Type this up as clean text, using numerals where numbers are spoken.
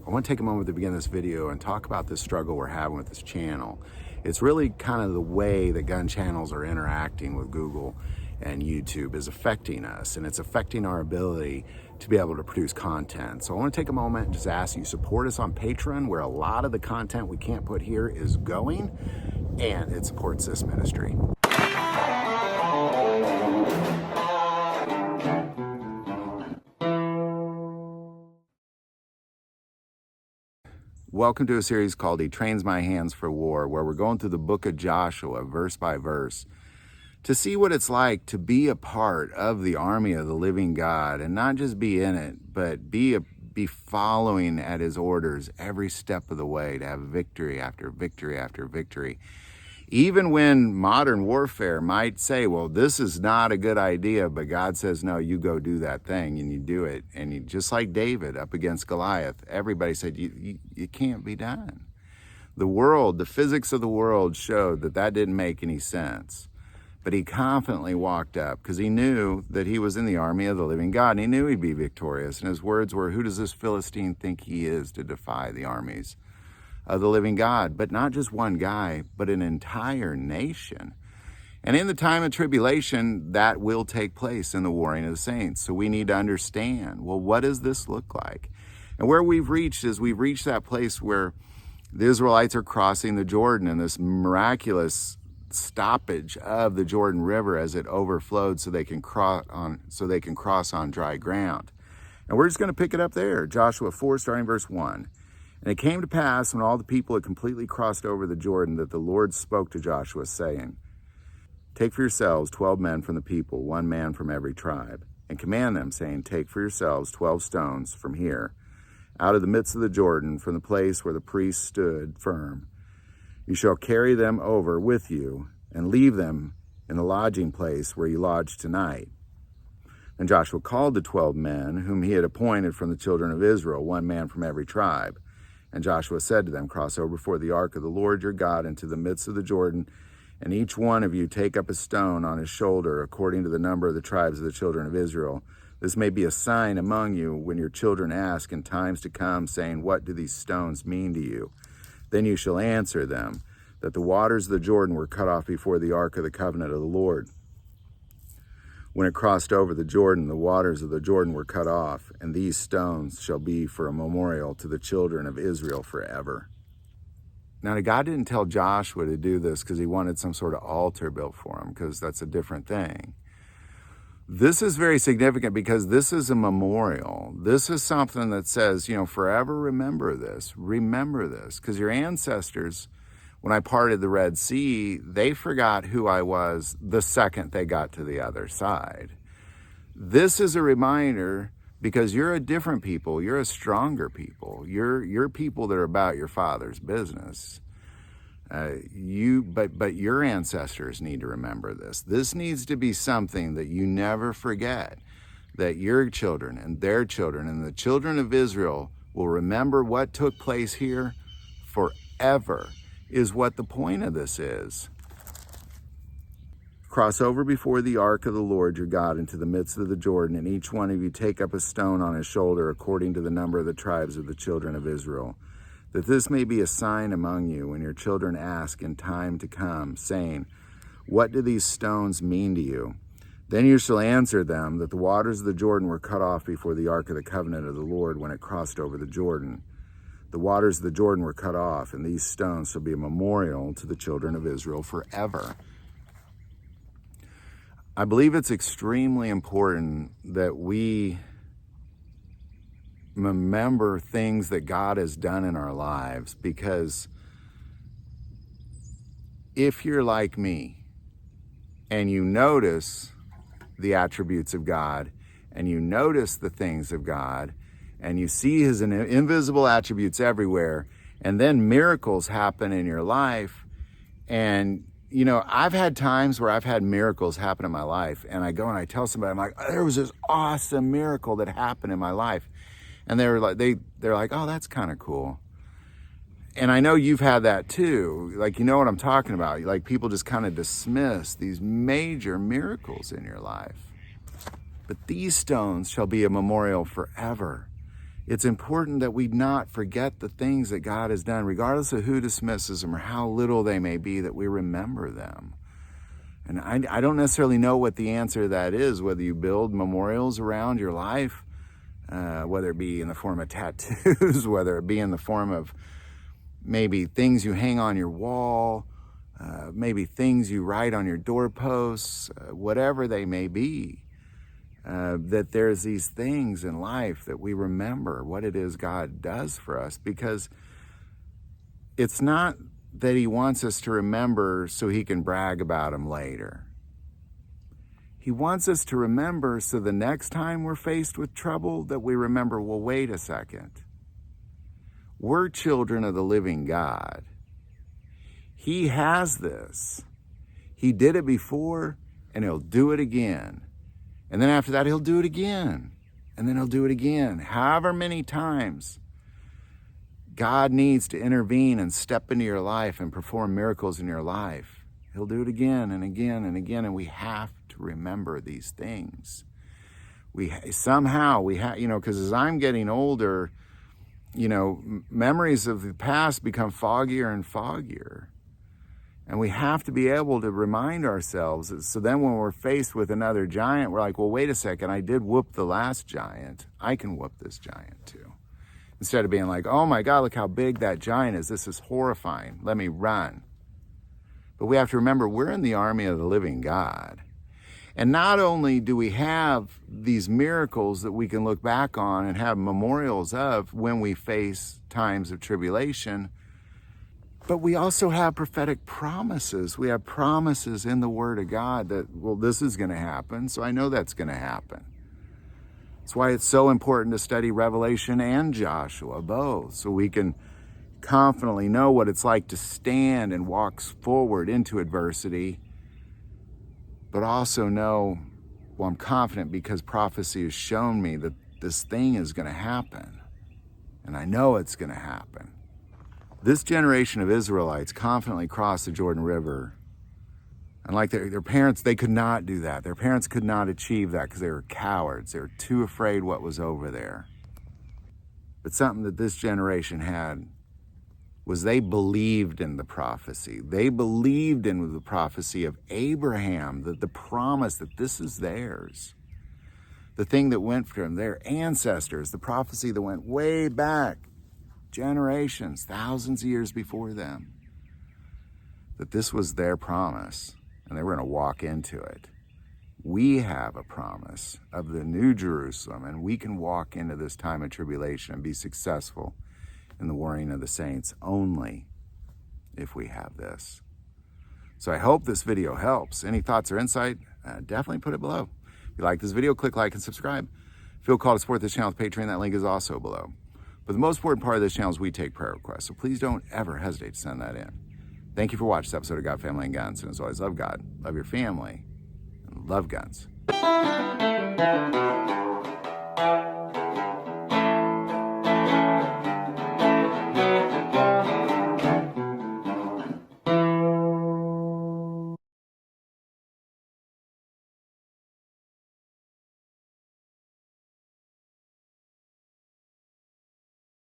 I want to take a moment to begin this video and talk about this struggle we're having with this channel. It's really kind of the way that gun channels are interacting with Google and YouTube is affecting us, and it's affecting our ability to be able to produce content. So I want to take a moment and just ask you support us on Patreon, where a lot of the content we can't put here is going, and it supports this ministry. Welcome to a series called He Trains My Hands for War, where we're going through the book of Joshua, verse by verse, to see what it's like to be a part of the army of the living God, and not just be in it, but be following at his orders every step of the way, to have victory after victory after victory. Even when modern warfare might say, well, this is not a good idea, but God says, no, you go do that thing, and you do it. And you, just like David up against Goliath, everybody said, you can't be done. The world, the physics of the world showed that didn't make any sense. But he confidently walked up because he knew that he was in the army of the living God, and he knew he'd be victorious. And his words were, who does this Philistine think he is to defy the armies of the living God? But not just one guy, but an entire nation. And in the time of tribulation, that will take place in the warring of the saints. So we need to understand, well, what does this look like? And where we've reached is we've reached that place where the Israelites are crossing the Jordan, and this miraculous stoppage of the Jordan River as it overflowed so they can cross on dry ground. And we're just going to pick it up there. Joshua 4, starting verse 1. And it came to pass, when all the people had completely crossed over the Jordan, that the Lord spoke to Joshua, saying, take for yourselves 12 men from the people, 1 man from every tribe, and command them, saying, take for yourselves 12 stones from here, out of the midst of the Jordan, from the place where the priests stood firm. You shall carry them over with you, and leave them in the lodging place where you lodge tonight. And Joshua called the 12 men, whom he had appointed from the children of Israel, 1 man from every tribe. And Joshua said to them, cross over before the ark of the Lord your God into the midst of the Jordan, and each one of you take up a stone on his shoulder, according to the number of the tribes of the children of Israel. This may be a sign among you when your children ask in times to come, saying, what do these stones mean to you? Then you shall answer them, that the waters of the Jordan were cut off before the ark of the covenant of the Lord. When it crossed over the Jordan, the waters of the Jordan were cut off, and these stones shall be for a memorial to the children of Israel forever. Now, God didn't tell Joshua to do this because he wanted some sort of altar built for him, because that's a different thing. This is very significant because this is a memorial. This is something that says, forever remember this, because your ancestors, when I parted the Red Sea, they forgot who I was the second they got to the other side. This is a reminder because you're a different people. You're a stronger people. You're people that are about your Father's business. But your ancestors need to remember this. This needs to be something that you never forget, that your children and their children and the children of Israel will remember what took place here forever, is what the point of this is. Cross over before the ark of the Lord your God into the midst of the Jordan, and each one of you take up a stone on his shoulder according to the number of the tribes of the children of Israel, that this may be a sign among you when your children ask in time to come, saying, what do these stones mean to you? Then you shall answer them that the waters of the Jordan were cut off before the ark of the covenant of the Lord when it crossed over the Jordan. The waters of the Jordan were cut off, and these stones shall be a memorial to the children of Israel forever. I believe it's extremely important that we remember things that God has done in our lives, because if you're like me and you notice the attributes of God and you notice the things of God and you see his invisible attributes everywhere, and then miracles happen in your life, and I've had times where I've had miracles happen in my life, and I go and I tell somebody, I'm like, there was this awesome miracle that happened in my life. And they're like, oh, that's kind of cool. And I know you've had that too. Like, you know what I'm talking about. Like, people just kind of dismiss these major miracles in your life. But these stones shall be a memorial forever. It's important that we not forget the things that God has done, regardless of who dismisses them or how little they may be, that we remember them. And I don't necessarily know what the answer to that is, whether you build memorials around your life, whether it be in the form of tattoos, whether it be in the form of maybe things you hang on your wall, maybe things you write on your doorposts, whatever they may be. That there's these things in life that we remember what it is God does for us, because it's not that he wants us to remember so he can brag about them later. He wants us to remember so the next time we're faced with trouble that we remember, well, wait a second. We're children of the living God. He has this. He did it before, and he'll do it again. And then after that, he'll do it again. And then he'll do it again. However many times God needs to intervene and step into your life and perform miracles in your life, he'll do it again and again and again. And we have to remember these things. Somehow, because as I'm getting older, memories of the past become foggier and foggier. And we have to be able to remind ourselves. So then when we're faced with another giant, we're like, well, wait a second, I did whoop the last giant. I can whoop this giant too. Instead of being like, oh my God, look how big that giant is. This is horrifying. Let me run. But we have to remember, we're in the army of the living God. And not only do we have these miracles that we can look back on and have memorials of when we face times of tribulation, but we also have prophetic promises. We have promises in the Word of God that, well, this is going to happen, so I know that's going to happen. That's why it's so important to study Revelation and Joshua, both, so we can confidently know what it's like to stand and walk forward into adversity, but also know, well, I'm confident because prophecy has shown me that this thing is going to happen, and I know it's going to happen. This generation of Israelites confidently crossed the Jordan River. And like their parents, they could not do that. Their parents could not achieve that because they were cowards. They were too afraid what was over there. But something that this generation had was they believed in the prophecy. They believed in the prophecy of Abraham, that the promise that this is theirs. The thing that went from their ancestors, the prophecy that went way back, generations, thousands of years before them, that this was their promise and they were going to walk into it. We have a promise of the New Jerusalem, and we can walk into this time of tribulation and be successful in the warring of the saints only if we have this. So I hope this video helps. Any thoughts or insight, definitely put it below. If you like this video, click like and subscribe. Feel called to support this channel with Patreon. That link is also below. But the most important part of this channel is we take prayer requests, so please don't ever hesitate to send that in. Thank you for watching this episode of God, Family, and Guns. And as always, love God, love your family, and love guns.